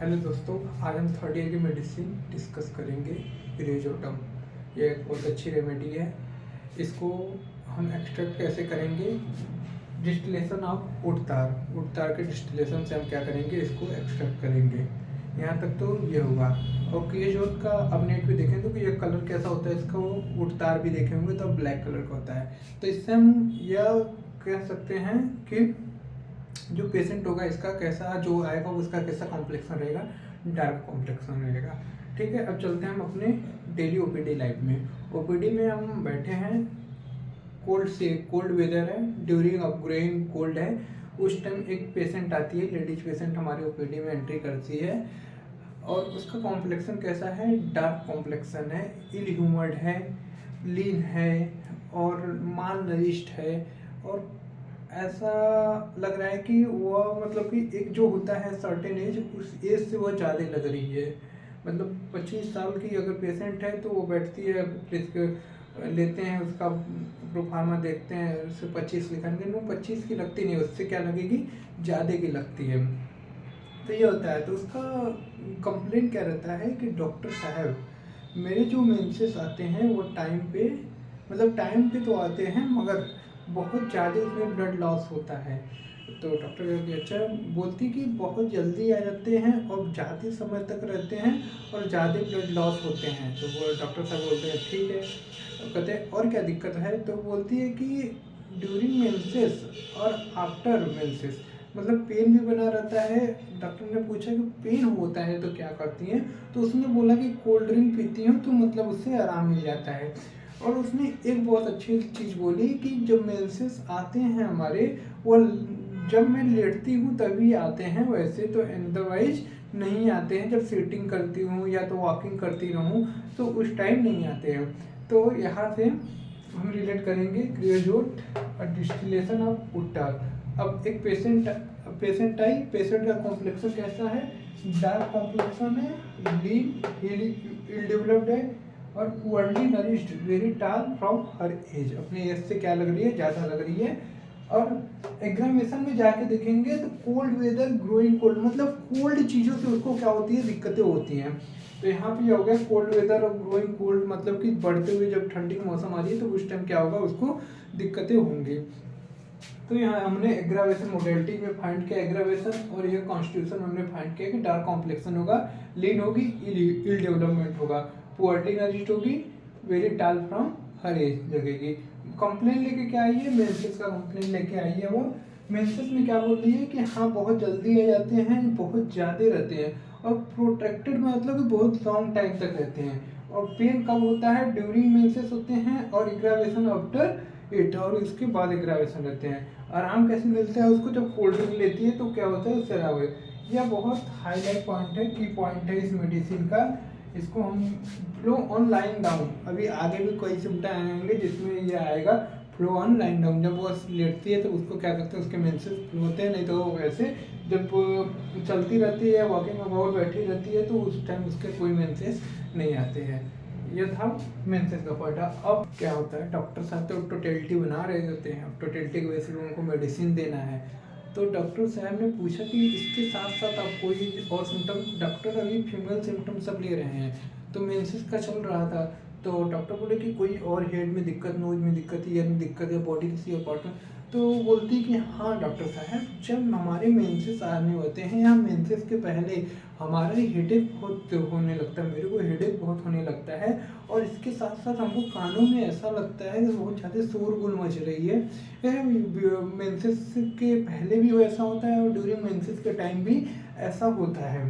Hello दोस्तों, आज हम थर्ड ईयर की मेडिसिन डिस्कस करेंगे। रिजोटम ये एक बहुत अच्छी रेमेडी है। इसको हम एक्सट्रैक्ट कैसे करेंगे? डिस्टिलेशन ऑफ उड़तार के डिस्टिलेशन से हम क्या करेंगे, इसको एक्सट्रैक्ट करेंगे। यहाँ तक तो ये हुआ। और क्रियोजोट का अब नेट पे देखें तो ये कलर कैसा होता है इसका, वो उड़तार भी देखे होंगे तो ब्लैक कलर का होता है। तो इससे हम यह कह सकते हैं कि जो पेशेंट होगा इसका कैसा, जो आएगा उसका कैसा कॉम्प्लेक्शन रहेगा, डार्क कॉम्प्लेक्शन रहेगा। ठीक है, अब चलते हैं हम अपने डेली ओपीडी लाइफ में। ओपीडी में हम बैठे हैं, कोल्ड वेदर है, ड्यूरिंग अपग्रेइंग कोल्ड है। उस टाइम एक पेशेंट आती है, लेडीज पेशेंट हमारे ओपीडी में एंट्री करती है और उसका कॉम्प्लेक्शन कैसा है, डार्क कॉम्प्लेक्शन है, इल ह्यूमर्ड है, लीन है और माल नरिश्ड है। और ऐसा लग रहा है कि वह मतलब कि एक जो होता है सर्टेन एज, उस एज से वह ज़्यादा लग रही है। मतलब 25 साल की अगर पेशेंट है तो वो बैठती है, लेते हैं उसका प्रोफार्मा देखते हैं, उससे 25 लिखेंगे, वो 25 की लगती नहीं, उससे क्या लगेगी, ज़्यादा की लगती है। तो ये होता है। तो उसका कंप्लेन क्या रहता है कि डॉक्टर साहब मेरे जो मेंसेस आते हैं वो टाइम पे, मतलब टाइम पे तो आते हैं मगर बहुत ज़्यादा उसमें ब्लड लॉस होता है। तो डॉक्टर अच्छा बोलती कि बहुत जल्दी आ जाते हैं और ज़्यादा समय तक रहते हैं और ज़्यादा ब्लड लॉस होते हैं। तो वो डॉक्टर साहब बोलते हैं ठीक है। तो कहते हैं और क्या दिक्कत है? तो बोलती है कि ड्यूरिंग मेंसेस और आफ्टर मेंसेस मतलब पेन भी बना रहता है। डॉक्टर ने पूछा कि पेन होता है तो क्या करती हैं? तो उसने बोला कि कोल्ड ड्रिंक पीती हूँ तो मतलब उससे आराम मिल जाता है। और उसने एक बहुत अच्छी चीज़ बोली कि जब मेंसेस आते हैं हमारे, वो जब मैं लेटती हूँ तभी आते हैं, वैसे तो अदरवाइज नहीं आते हैं। जब सीटिंग करती हूँ या तो वॉकिंग करती रहूँ तो उस टाइम नहीं आते हैं। तो यहाँ से हम रिलेट करेंगे क्रियोजोट और डिस्टिलेशन ऑफ उट्टार। अब एक पेशेंट आई, पेशेंट का कॉम्प्लेक्शन कैसा है, डार्क कॉम्प्लेक्शन है, लीन इल डेवलप्ड है और पुअरली नरिश्ड, वेरी टाल फ्रॉम हर एज, अपने एज से क्या लग रही है, ज़्यादा लग रही है। और एग्जामिनेशन में जाके देखेंगे तो कोल्ड वेदर ग्रोइंग कोल्ड, मतलब कोल्ड चीज़ों से उसको क्या होती है, दिक्कतें होती हैं। तो यहाँ पे हो गया कोल्ड वेदर और ग्रोइंग कोल्ड, मतलब कि बढ़ते हुए जब ठंडी का मौसम आ रही है तो उस टाइम क्या होगा, उसको दिक्कतें होंगी। तो यहाँ हमने एग्रावेशन मोडेलिटी में फाइंड किया एग्रावेशन, और ये कॉन्स्टिट्यूशन हमने फाइंड किया कि डार्क कॉम्प्लेक्शन होगा, लीन होगी, इल डेवलपमेंट होगा, पुअर्टी नरिश्ड होगी, वेरी टाल फ्रॉम हर एज लगेगी। कंप्लेन लेके क्या आई है, मेंसेस का कंप्लेन लेके आई है। वो मेंसेस में क्या बोल रही है कि हाँ बहुत जल्दी आ जाते हैं, बहुत ज़्यादा रहते हैं और प्रोटेक्टेड मतलब कि बहुत लॉन्ग टाइम तक रहते हैं। और पेन कब होता है, ड्यूरिंग मेंसेस होते हैं और एग्रावेशन आफ्टर इट, और इसके बाद एग्रावेशन रहते हैं। आराम कैसे मिलता है उसको, जब कोल्ड ड्रिंक लेती है तो क्या होता है, उससे आराम है। यह बहुत हाईलाइट पॉइंट है, की पॉइंट है इस मेडिसिन का। इसको हम फ्लो ऑन लाइन डाउन, अभी आगे भी कोई सिम्टम आएंगे जिसमें ये आएगा फ्लो ऑन लाइन डाउन। जब वो लेटती है तो उसको क्या करते हैं, उसके मेंसेस फ्लो होते हैं, नहीं तो वैसे जब चलती रहती है, वॉकिंग अबाउट बैठी रहती है तो उस टाइम उसके कोई मेंसेस नहीं आते हैं। ये था मेंसेस का पॉइंट। अब क्या होता है, डॉक्टर साहब तो टोटेलिटी बना रहे होते हैं, अब टोटेलिटी की वजह से उनको मेडिसिन देना है। तो डॉक्टर साहब ने पूछा कि इसके साथ साथ आप कोई और सिम्टम, डॉक्टर अभी फीमेल सिम्टम सब ले रहे हैं, तो मेंसेस का चल रहा था। तो डॉक्टर बोले कि कोई और हेड में दिक्कत, नोज में दिक्कत, ईयर में दिक्कत है, बॉडी किसी और पार्ट में। तो बोलती कि हाँ डॉक्टर साहब, जब हमारे मेंसेस आने होते हैं या मेंसेस के पहले हमारा हेडेक बहुत होने लगता है, मेरे को हेडेक बहुत होने लगता है। और इसके साथ साथ हमको कानों में ऐसा लगता है कि बहुत ज़्यादा शोरगुल मच रही है। मेंसेस के पहले भी वैसा होता है और ड्यूरिंग मेंसेस के टाइम भी ऐसा होता है।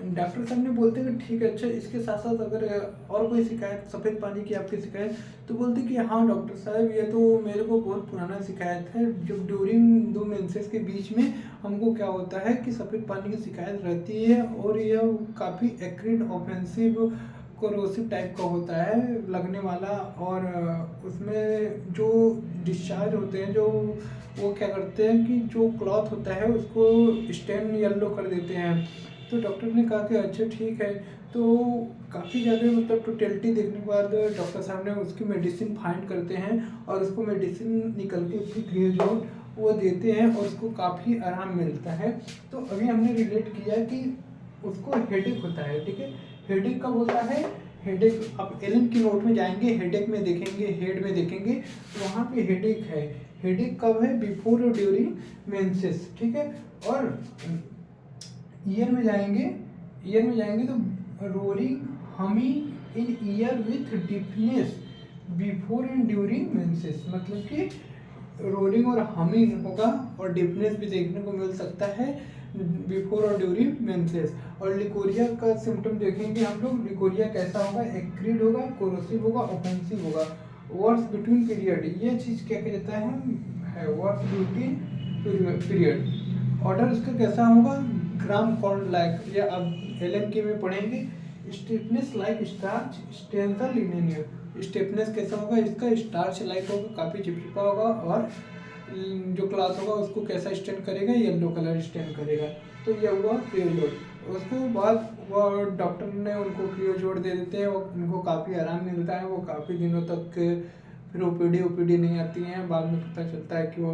डॉक्टर साहब ने बोलते हैं कि ठीक है, अच्छा इसके साथ साथ अगर और कोई शिकायत, सफ़ेद पानी की आपकी शिकायत, तो बोलते कि हाँ डॉक्टर साहब ये तो मेरे को बहुत पुराना शिकायत है। जब ड्यूरिंग दो मेंसेस के बीच में हमको क्या होता है कि सफ़ेद पानी की शिकायत रहती है और यह काफ़ी एक्रिड ऑफेंसिव कोरोसिव टाइप का होता है लगने वाला। और उसमें जो डिस्चार्ज होते हैं, जो वो क्या करते हैं कि जो क्लॉथ होता है उसको स्टेन येलो कर देते हैं। तो डॉक्टर ने कहा कि अच्छा ठीक है। तो काफ़ी ज़्यादा मतलब टोटेलिटी देखने के बाद डॉक्टर साहब ने उसकी मेडिसिन फाइंड करते हैं और उसको मेडिसिन निकल के उसकी क्रियोजोट वो देते हैं और उसको काफ़ी आराम मिलता है। तो अभी हमने रिलेट किया कि उसको हेडेक होता है, ठीक है। हेडेक कब होता है, हेडेक आप एलन की नोट में जाएंगे, हेडेक में देखेंगे, हेड में देखेंगे, तो वहाँ पे हेडेक है। हेडेक कब है, बिफोर और ड्यूरिंग मेंसेस, ठीक है। और ईयर में जाएंगे, ईयर में जाएंगे तो roaring humming in ear with deafness before and during menses, मतलब कि रोलिंग और हमिंग होगा और डिफनेस भी देखने को मिल सकता है बिफोर और ड्यूरिंग मेंसेस। और लिकोरिया का सिम्टम देखेंगे हम लोग, लिकोरिया कैसा होगा, एक्रीड होगा, कोरोसिव होगा, ऑफेंसिव होगा। वर्स बिटवीन पीरियड, ये चीज़ क्या कहता है वर्स बिटवीन पीरियड। ऑर्डर उसका कैसा होगा, ग्राम कॉर्ड लाइक, या अब एलन के में पढ़ेंगे। स्टिफनेस लाइक स्टार्च, स्टेंसर लिनेनियर, स्टिफनेस कैसा होगा इसका, स्टार्च लाइक होगा, काफ़ी चिपचिपा होगा, और जो क्लास होगा उसको कैसा स्टैंड करेगा, येलो कलर स्टैंड करेगा। तो ये हुआ क्रियोजोड। उसके बाद वो डॉक्टर ने उनको क्रियोजोड दे देते हैं, उनको काफ़ी आराम मिलता है, वो काफ़ी दिनों तक फिर ओपीडी नहीं आती हैं। बाद में पता चलता है कि वो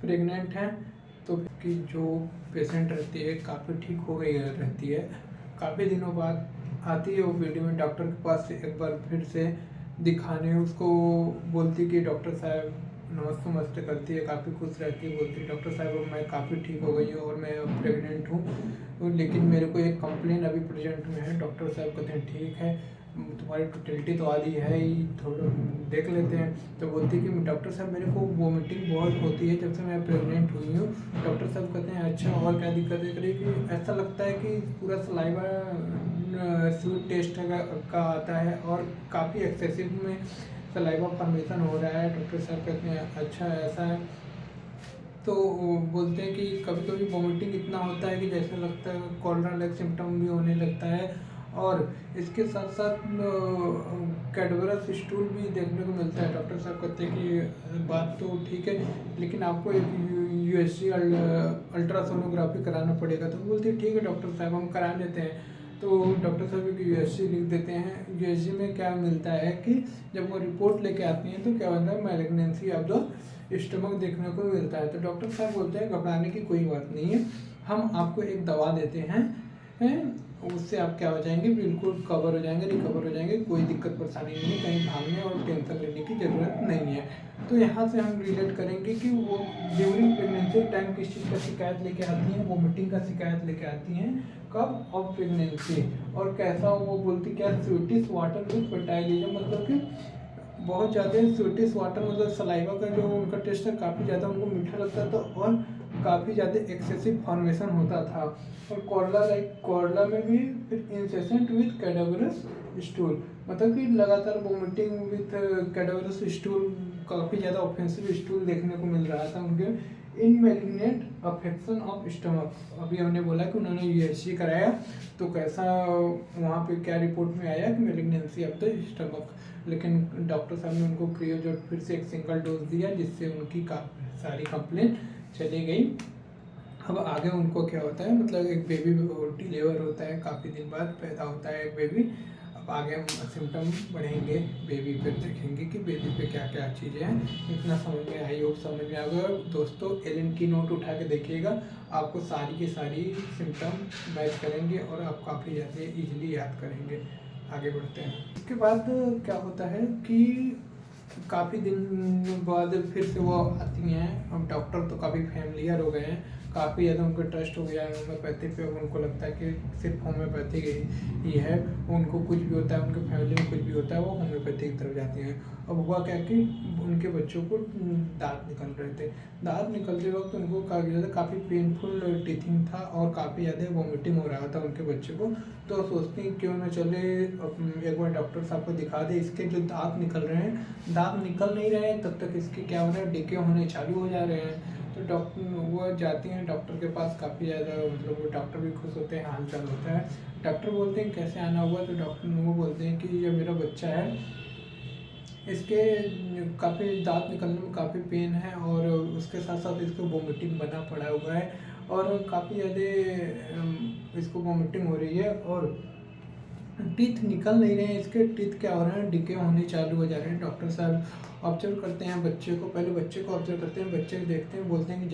प्रेग्नेंट हैं, तो कि जो पेशेंट रहती है काफ़ी ठीक हो गई रहती है, काफ़ी दिनों बाद आती है ओपीडी में डॉक्टर के पास एक बार फिर से दिखाने। उसको बोलती कि डॉक्टर साहब, नमस्ते नमस्ते करती है, काफ़ी खुश रहती है, बोलती है डॉक्टर साहब मैं काफ़ी ठीक हो गई हूँ और मैं अब प्रेग्नेंट हूँ, लेकिन मेरे को एक कंप्लेन अभी प्रेजेंट में है। डॉक्टर साहब कहते हैं ठीक है, तुम्हारी टोटलिटी तो आधी है ही, थोड़ा देख लेते हैं। तो बोलती कि डॉक्टर साहब मेरे को वोमिटिंग बहुत होती है जब से मैं प्रेग्नेंट हुई हूँ। डॉक्टर साहब कहते हैं अच्छा और क्या दिक्कत है, करिए कि ऐसा लगता है कि पूरा सलाइवा स्वीट टेस्ट का आता है और काफ़ी एक्सेसिव में सलाइवा फॉर्मेशन हो रहा है। डॉक्टर साहब कहते हैं अच्छा ऐसा है। तो बोलते हैं कि कभी कभी वोमिटिंग इतना होता है कि जैसे लगता है कॉलरा लाइक सिम्टम भी होने लगता है, और इसके साथ साथ कैडवरस स्टूल भी देखने को मिलता है। डॉक्टर साहब कहते हैं कि बात तो ठीक है, लेकिन आपको एक यूएसजी अल्ट्रासोनोग्राफी कराना पड़ेगा। तो बोलते हैं ठीक है डॉक्टर साहब हम करा लेते हैं। तो डॉक्टर साहब एक यूएसजी लिख देते हैं। यूएसजी में क्या मिलता है कि जब वो रिपोर्ट लेके आती हैं तो क्या होता है, मैलिग्नेंसी ऑफ द स्टमक देखने को मिलता है। तो डॉक्टर साहब बोलते हैं घबराने की कोई बात नहीं है, हम आपको एक दवा देते हैं, उससे आप क्या हो जाएंगे, बिल्कुल कवर हो जाएंगे, रिकवर हो जाएंगे, कोई दिक्कत परेशानी नहीं है, कहीं भागने और टेंशन लेने की ज़रूरत नहीं है। तो यहाँ से हम रिलेट करेंगे कि वो ड्यूरिंग प्रेगनेंसी टाइम किस चीज़ का शिकायत लेके आती हैं, वोमिटिंग का शिकायत लेके आती हैं, कब, ऑफ प्रेगनेंसी। और कैसा वो बोलती क्या, स्वीटिश वाटर विथ फर्टाइलिज्म, मतलब कि बहुत ज़्यादा स्वीटिश वाटर, मतलब सलाइवा का जो उनका टेस्ट है काफ़ी ज़्यादा उनको मीठा लगता था और काफ़ी ज़्यादा एक्सेसिव फॉर्मेशन होता था। और कोरला में भी फिर इंसेसेंट विथ कैडावरस स्टूल, मतलब कि लगातार वोमिटिंग विथ कैडावरस स्टूल, काफ़ी ज़्यादा ऑफेंसिव स्टूल देखने को मिल रहा था उनके। इन मैलिग्नेंट अफेक्शन ऑफ स्टमक, अभी हमने बोला कि उन्होंने यूएसजी कराया, तो कैसा वहाँ पे क्या रिपोर्ट में आया कि मैलिग्नेंसी ऑफ द स्टमक, लेकिन डॉक्टर साहब ने उनको क्रियोजोट फिर से एक सिंगल डोज दिया, जिससे उनकी काफ़ी सारी कंप्लेंट चली गई। अब आगे उनको क्या होता है, मतलब एक बेबी डिलीवर होता है, काफ़ी दिन बाद पैदा होता है एक बेबी। अब आगे हम सिम्टम बढ़ेंगे, बेबी पे देखेंगे कि बेबी पे क्या क्या चीज़ें हैं। इतना समझ में आई, योग समझ में आ गया दोस्तों। एलन की नोट उठा के देखिएगा, आपको सारी की सारी सिम्टम मैच करेंगे और आप काफ़ी ज़्यादा ईजिली याद करेंगे। आगे बढ़ते हैं। इसके बाद क्या होता है कि काफ़ी दिन बाद फिर से वो आती हैं। अब डॉक्टर तो काफ़ी फैमिलियर हो गए हैं, काफ़ी ज़्यादा उनको ट्रस्ट हो गया है होम्योपैथी पे। अब उनको लगता है कि सिर्फ होम्योपैथी ही है, उनको कुछ भी होता है, उनके फैमिली में कुछ भी होता है वो होम्योपैथी की तरफ जाती हैं। अब हुआ क्या कि उनके बच्चों को दांत निकल रहे थे, दांत निकलते वक्त उनको काफ़ी पेनफुल टीथिंग था और काफ़ी ज़्यादा वॉमिटिंग हो रहा था उनके बच्चे को। तो सोचते हैं क्यों ना चले एक बार डॉक्टर साहब को दिखा दे, इसके जो दांत निकल रहे हैं, दांत निकल नहीं रहे हैं तब तक इसके क्या हो रहा है, डिके होने चालू हो जा रहे हैं। तो डॉक्टर वो जाती हैं डॉक्टर के पास, काफ़ी ज़्यादा मतलब वो डॉक्टर भी खुश होते हैं, हाल चाल होता है। डॉक्टर बोलते हैं कैसे आना हुआ, तो डॉक्टर वो बोलते हैं कि ये मेरा बच्चा है, इसके काफ़ी दांत निकलने में काफ़ी पेन है और उसके साथ साथ इसको वोमिटिंग बना पड़ा हुआ है और काफ़ी ज़्यादा इसको वोमिटिंग हो रही है और टीथ निकल नहीं रहे हैं, इसके टीथ क्या हो रहे हैं, डिके होने चालू हो जा रहे हैं। डॉक्टर साहब ऑब्जर्व करते हैं बच्चे को, पहले बच्चे को ऑब्जर्व करते हैं, बच्चे को देखते हैं, बोलते हैं कि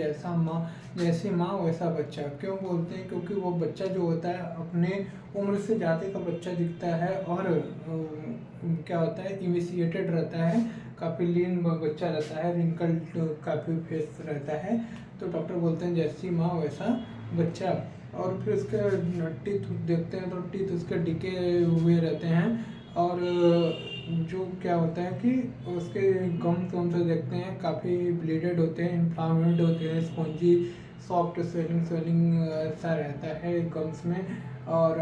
जैसी माँ वैसा बच्चा। क्यों बोलते हैं? क्योंकि वो बच्चा जो होता है अपने उम्र से ज़्यादा का बच्चा दिखता है और क्या होता है, इमिसिएटेड रहता है, काफ़ी लीन बच्चा रहता है, रिंकल्ड काफ़ी फेस रहता है। तो डॉक्टर बोलते हैं जैसी माँ वैसा बच्चा। और फिर उसके टीथ देखते हैं तो टीथ उसके डिके हुए रहते हैं। और जो क्या होता है कि उसके गम्स वम्स देखते हैं काफ़ी ब्लीडेड होते हैं, इन्फ्लामेड होते हैं, स्पॉन्जी सॉफ्ट स्वेलिंग सा रहता है गम्स में, और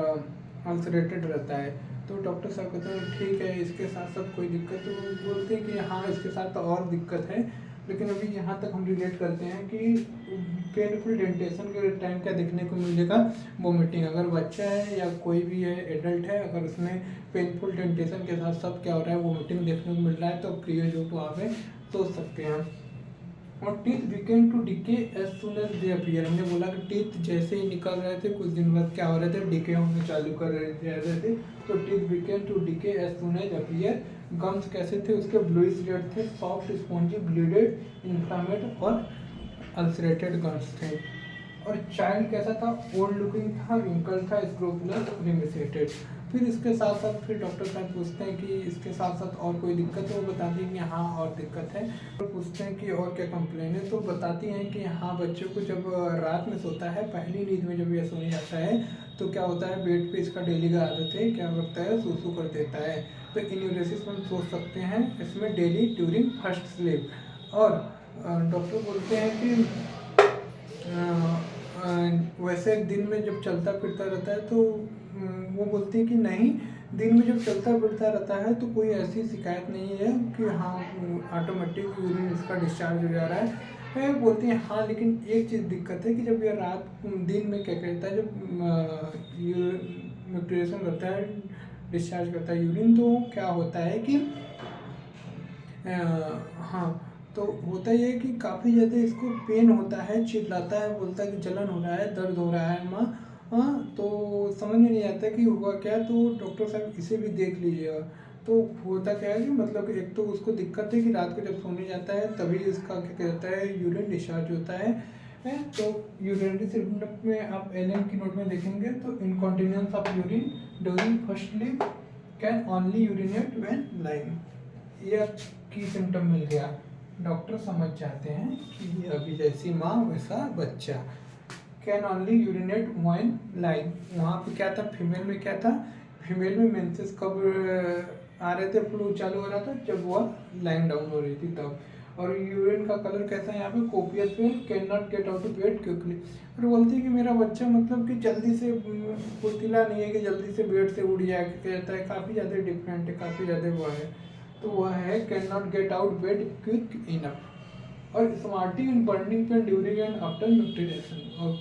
अल्सरेटेड रहता है। तो डॉक्टर साहब कहते हैं ठीक है, इसके साथ साथ कोई दिक्कत? तो बोलते हैं कि हाँ इसके साथ तो और दिक्कत है, लेकिन अभी यहाँ तक हम रिलेट करते हैं कि पेनफुल डेंटेशन के टाइम क्या देखने को मिलेगा, वोमिटिंग। अगर बच्चा है या कोई भी है एडल्ट है, अगर उसमें पेनफुल डेंटेशन के साथ साथ क्या हो रहा है, वोमिटिंग देखने को मिल रहा है, तो क्रियोजोट वहाँ पे सोच सकते हैं। और teeth begin to decay as soon as they appear. हमने बोला कि टीथ जैसे ही निकल रहे थे कुछ दिन बाद क्या हो रहे थे, डिके होने चालू कर रहे थे। तो teeth begin to decay as soon as appear. Gums कैसे थे उसके, ब्लूइश रेड थे, सॉफ्ट स्पॉन्जी, ब्लीडेड, इन्फ्लामेड और अल्सरेटेड गम्स थे। और चाइल्ड कैसा था, ओल्ड लुकिंग था, रिंकल था, स्क्रोपुलर, रिमिसेटेड। फिर इसके साथ साथ फिर डॉक्टर साहब पूछते हैं कि इसके साथ साथ और कोई दिक्कत है, वो बताती हैं कि हाँ और दिक्कत है। और पूछते हैं कि और क्या कंप्लेन है, तो बताती हैं कि हाँ बच्चों को जब रात में सोता है, पहली नींद में जब यह सोने जाता है, तो क्या होता है, बेड पे इसका डेली का आदत है, क्या करता है, सूसू कर देता है। तो इन्यूरेसिस में सोच सकते हैं इसमें डेली ड्यूरिंग फर्स्ट स्लीप। और डॉक्टर बोलते हैं कि वैसे दिन में जब चलता फिरता रहता है तो वो बोलती है कि नहीं, दिन में जब चलता फिरता रहता है तो कोई ऐसी शिकायत नहीं है कि हाँ ऑटोमेटिक यूरिन इसका डिस्चार्ज हो जा रहा है। बोलती है हाँ, लेकिन एक चीज़ दिक्कत है कि जब ये दिन में क्या कहता है, जब म्यूटेशन करता है, डिस्चार्ज करता है यूरिन, तो क्या होता है कि हाँ, तो होता ये है कि काफ़ी ज़्यादा इसको पेन होता है, चिल्लाता है, बोलता है कि जलन हो रहा है, दर्द हो रहा है माँ। हाँ, तो समझ में नहीं आता कि हुआ क्या। तो डॉक्टर साहब इसे भी देख लीजिएगा। तो होता क्या है कि मतलब एक तो उसको दिक्कत है कि रात को जब सोने जाता है तभी इसका क्या कहता है, यूरिन डिस्चार्ज होता है। तो यूरिनरी सिम्टम में आप एलएम की नोट में देखेंगे तो incontinence of urine during first sleep, can only urinate when lying. ये की सिम्टम मिल गया। डॉक्टर समझ जाते हैं कि अभी जैसी माँ वैसा बच्चा। Can only urinate when lying, वहाँ पे क्या था, फीमेल में क्या था, फीमेल में मेंसेस कब आ रहे थे, फ्लू चालू हो रहा था जब वह लाइन डाउन हो रही थी तब। और यूरिन का कलर कैसा है यहाँ पे, कोपियस में, can not get out of bed quickly. और बोलती है कि मेरा बच्चा मतलब कि जल्दी से फुर्तीला नहीं है कि जल्दी से बेड से उड़ जाए, कहता है काफ़ी ज़्यादा डिफरेंट है, काफ़ी ज़्यादा वो है। तो वह है can not get out bed quick enough. और smarting and burning pain during and after nutrition. और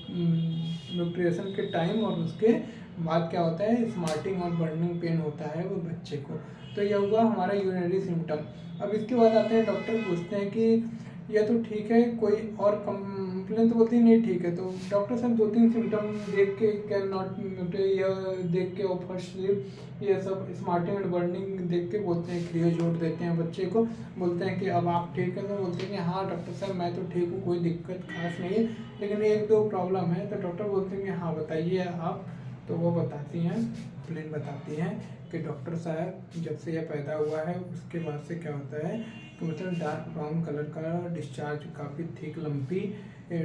न्यूट्रिएशन के टाइम और उसके बाद क्या होता है, स्मार्टिंग और बर्निंग पेन होता है वो बच्चे को। तो यह हुआ हमारा यूरिनरी सिम्टम। अब इसके बाद आते हैं, डॉक्टर पूछते हैं कि यह तो ठीक है, कोई और कंप्लेन? तो बोलती है नहीं ठीक है। तो डॉक्टर साहब 2-3 सिम्टम देख के, कैन नॉट यह देख के, और फर्स्ट स्लीप, ये सब स्मार्टिंग एंड बर्निंग देख के बोलते हैं, क्रियोजोट देते हैं बच्चे को, बोलते हैं कि अब आप ठीक है। तो बोलते हैं कि हाँ डॉक्टर साहब मैं तो ठीक हूँ, कोई दिक्कत खास नहीं है, लेकिन 1-2 प्रॉब्लम है। तो डॉक्टर बोलते हैं कि हाँ बताइए आप। तो वो बताती हैं, प्लेन बताती हैं कि डॉक्टर साहब जब से यह पैदा हुआ है उसके बाद से क्या होता है कि मतलब डार्क ब्राउन कलर का डिस्चार्ज, काफ़ी थिक लंपी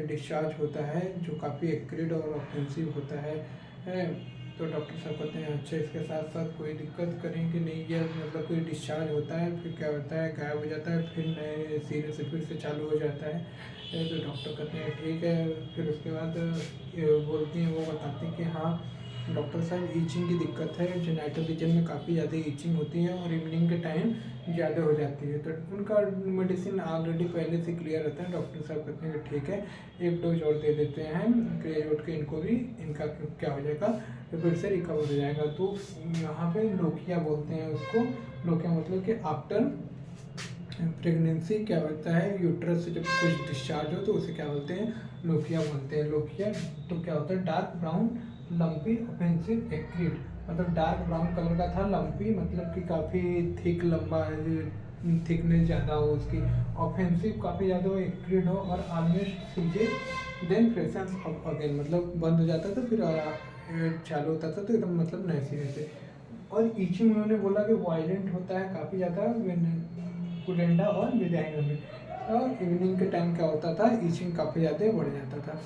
डिस्चार्ज होता है जो काफ़ी एक्रिड और ऑफेंसिव होता है। तो डॉक्टर साहब कहते हैं अच्छा, इसके साथ साथ कोई दिक्कत करेंगे नहीं, यह मतलब कोई डिस्चार्ज होता है फिर क्या होता है, गायब हो जाता है, फिर नए सिरे से फिर से चालू हो जाता है। तो डॉक्टर कहते हैं ठीक है। फिर उसके बाद बोलती हैं, वो बताती हैं कि हाँ डॉक्टर साहब ईचिंग की दिक्कत है, जेनाइटल रीजन में काफ़ी ज़्यादा ईचिंग होती है और इवनिंग के टाइम ज़्यादा हो जाती है। तो उनका मेडिसिन ऑलरेडी पहले से क्लियर रहता है। डॉक्टर साहब कहते हैं कि ठीक है, 1 डोज और दे देते हैं क्रियोजोट के, इनको भी, इनका क्या हो जाएगा तो फिर से रिकवर हो जाएगा। तो यहाँ पे लोकिया बोलते हैं उसको। लोकिया मतलब कि आफ्टर प्रेगनेंसी क्या होता है, यूट्रस से जब कुछ डिस्चार्ज हो तो उसे क्या बोलते हैं, लोकिया बोलते हैं। लोकिया तो क्या होता है, dark brown lumpy offensive acrid मतलब डार्क ब्राउन कलर का था, लंपी मतलब कि काफ़ी थिक, लंबा, थिकनेस ज़्यादा हो उसकी, ऑफेंसिव काफ़ी ज़्यादा हो, एक्रीड हो, और ऑलमोस्ट सीजे देन फ्रेशंस अगेन, मतलब बंद हो जाता था फिर चालू होता था, तो एकदम मतलब नए सिरे से। और ईचिंग उन्होंने बोला कि वायलेंट होता है काफ़ी ज़्यादा कुलेंडा और विजाइना में, और इवनिंग के टाइम क्या होता था, ईचिंग काफ़ी ज़्यादा बढ़ जाता था।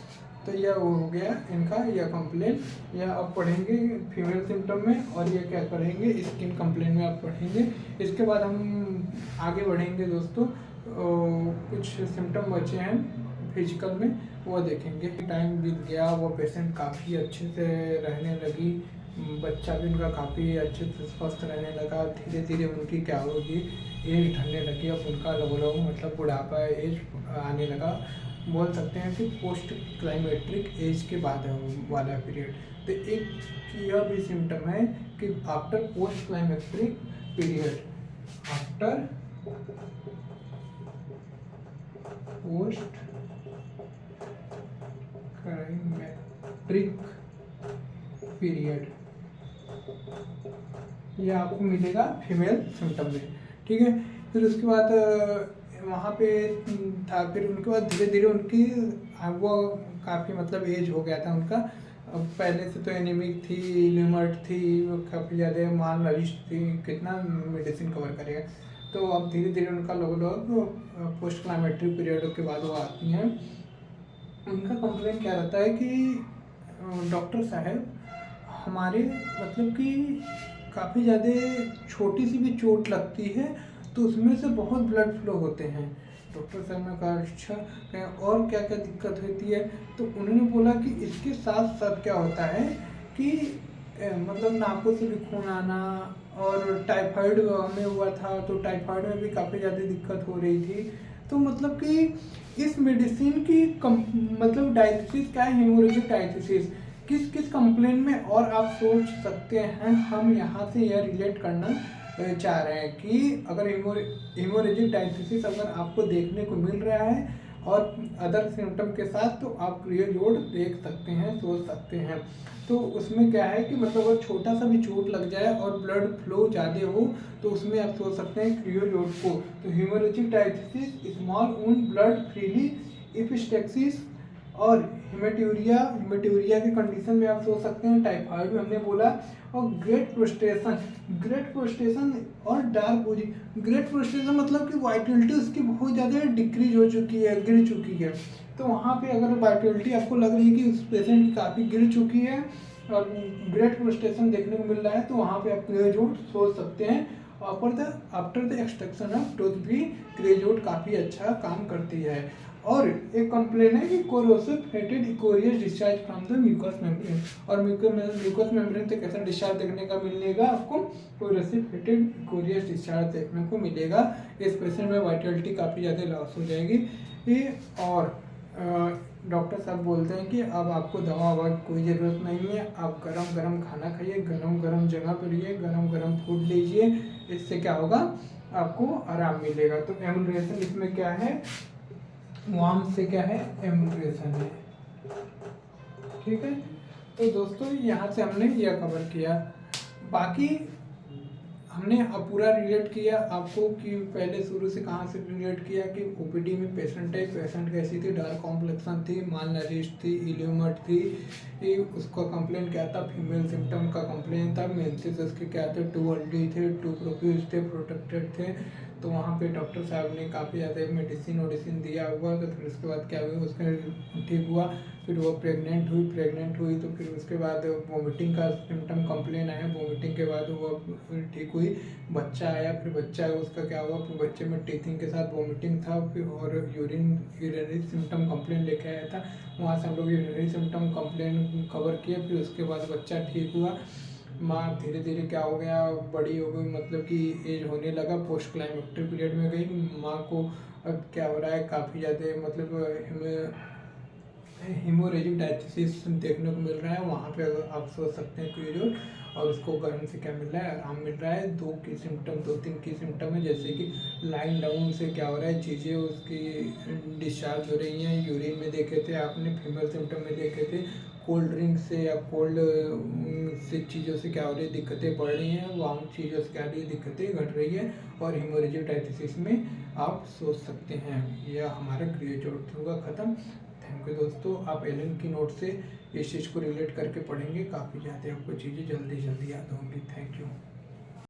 तो यह हो गया इनका यह कंप्लेन। यह आप पढ़ेंगे फीमेल सिम्टम में, और ये क्या करेंगे स्किन कंप्लेन में आप पढ़ेंगे। इसके बाद हम आगे बढ़ेंगे दोस्तों, कुछ सिम्टम बचे हैं फिजिकल में, वो देखेंगे। टाइम बीत गया, वो पेशेंट काफ़ी अच्छे से रहने लगी, बच्चा भी उनका काफ़ी अच्छे से स्वस्थ रहने लगा। धीरे धीरे उनकी क्या होगी, एज ढलने लगी, अब उनका लगभग मतलब बुढ़ापा एज आने लगा। बोल सकते हैं कि पोस्ट क्लाइमेट्रिक एज के बाद वाला पीरियड। तो एक यह भी सिम्टम है कि after post climacteric period, after post climacteric period, ये आपको मिलेगा फीमेल सिम्टम में, ठीक है। फिर उसके बाद वहाँ पे था, फिर उनके बाद धीरे धीरे उनकी वो काफ़ी मतलब एज हो गया था उनका। अब पहले से तो एनीमिक थी, लिमर्ट थी, काफ़ी ज़्यादा माल नरिश्ड थी, कितना मेडिसिन कवर करेगा। तो अब धीरे धीरे उनका लोग पोस्ट क्लाइमेट्रिक पीरियड के बाद वो आती हैं। उनका कंप्लेन क्या रहता है कि डॉक्टर साहब हमारे मतलब कि काफ़ी ज़्यादा छोटी सी भी चोट लगती है तो उसमें से बहुत ब्लड फ्लो होते हैं। डॉक्टर साहब ने कहा अच्छा, और क्या क्या दिक्कत होती है, तो उन्होंने बोला कि इसके साथ साथ क्या होता है कि मतलब नाकों से भी खून आना, और टाइफाइड में हुआ था तो टाइफाइड में भी काफ़ी ज़्यादा दिक्कत हो रही थी। तो मतलब कि इस मेडिसिन की मतलब डायथिसिस क्या है, हेमोरेजिक डायथिसिस, किस किस कंप्लेन में, और आप सोच सकते हैं हम यहाँ से यह रिलेट करना चाह रहे हैं कि अगर हेमोरेजिक डायथिसिस अगर आपको देखने को मिल रहा है और अदर सिम्टम के साथ, तो आप क्रियोजोड देख सकते हैं, सोच सकते हैं। तो उसमें क्या है कि मतलब अगर छोटा सा भी चोट लग जाए और ब्लड फ्लो ज़्यादा हो तो उसमें आप सोच सकते हैं क्रियोजोड को। तो haemorrhagic diathesis, small wound blood freely, इपिस्टेक्सिस और हेमेटूरिया के कंडीशन में आप सोच सकते हैं, टाइफाइड में हमने बोला, और ग्रेट प्रोस्टेशन और डार्क ओजी। ग्रेट प्रोस्टेशन मतलब कि वाइटलिटी उसकी बहुत ज़्यादा डिक्रीज हो चुकी है, गिर चुकी है। तो वहाँ पे अगर वाइटलिटी आपको लग रही है कि उस पेशेंट की काफ़ी गिर चुकी है और ग्रेट प्रोस्टेशन देखने को मिल रहा है, तो वहाँ पे आप क्रियोजोड सोच सकते हैं। After the extraction of tooth भी क्रियोजोड काफ़ी अच्छा काम करती है। और एक कंप्लेन है कि corrosive fetid ichorous discharge from the mucous membrane, और म्यूकस मेम्ब्रेन से कैसा डिस्चार्ज देखने का मिलेगा आपको, कोरोसिव फेटेड इकोरियस डिस्चार्ज देखने को मिलेगा। इस पेशेंट में वाइटलिटी काफ़ी ज़्यादा लॉस हो जाएगी। और डॉक्टर साहब बोलते हैं कि अब आपको दवा ववा कोई ज़रूरत नहीं है, आप गरम गरम खाना खाइए, गरम गरम जगह पर रहिए, गरम गरम फूड लीजिए, इससे क्या होगा आपको आराम मिलेगा। तो एमुलेशन इसमें क्या है, वार्म से क्या है, एमुलेशन है, ठीक है। तो दोस्तों यहाँ से हमने यह कवर किया। बाकी हमने अब पूरा रिलेट किया आपको कि पहले शुरू से कहाँ से रिलेट किया कि ओपीडी में पेशेंट है, पेशेंट कैसी थी, डार्क कॉम्प्लेक्शन थी, माल नरिश्ड थी, इलियोमट थी, उसका कंप्लेन क्या था, फीमेल सिम्टम का कंप्लेन था, मेंसेस उसके क्या थे, 2 अल्डी थे, 2 प्रोफ्यूज थे, प्रोटेक्टेड थे। तो वहाँ पे डॉक्टर साहब ने काफ़ी ज़्यादा मेडिसिन दिया हुआ, तो फिर उसके बाद क्या हुआ, उसका ठीक हुआ। फिर वो प्रेग्नेंट हुई तो फिर उसके बाद वोमिटिंग का सिम्टम कंप्लेन आया, वोमिटिंग के बाद वो ठीक हुई, बच्चा आया, फिर बच्चा उसका क्या हुआ, फिर बच्चे में टीथिंग के साथ वोमिटिंग था, फिर और यूरिनरी सिम्टम कंप्लेन लेके आया था। वहाँ से हम लोग यूरिनरी सिम्टम कंप्लेन कवर किए, फिर उसके बाद बच्चा ठीक हुआ। माँ धीरे धीरे क्या हो गया, बड़ी हो गई, मतलब कि एज होने लगा, पोस्ट क्लाइमेक्टिक पीरियड में गई। माँ को अब क्या हो रहा है, काफ़ी ज़्यादा मतलब हेमोरेजिक डायथिसिस देखने को मिल रहा है। वहाँ पे अगर आप सोच सकते हैं क्रियोजोड, और उसको गर्म से क्या मिल रहा है, आराम मिल रहा है। 2-3 की सिम्टम है, जैसे कि लाइन डाउन से क्या हो रहा है, चीज़ें उसकी डिस्चार्ज हो रही हैं, यूरिन में देखे थे आपने, फीमेल सिम्टम में देखे थे, कोल्ड ड्रिंक से या कोल्ड से चीज़ों से क्या हो रही है, दिक्कतें बढ़ रही हैं, वहाँ चीज़ों से क्या हो रही है, दिक्कतें घट रही है, और हेमोरेजियोटाइटिस में आप सोच सकते हैं। यह हमारा क्रिएचोट होगा ख़त्म। थैंक यू दोस्तों। आप एलन की नोट से इस चीज़ को रिलेट करके पढ़ेंगे, काफ़ी ज़्यादा आपको चीज़ें जल्दी जल्दी याद होंगी। Thank you.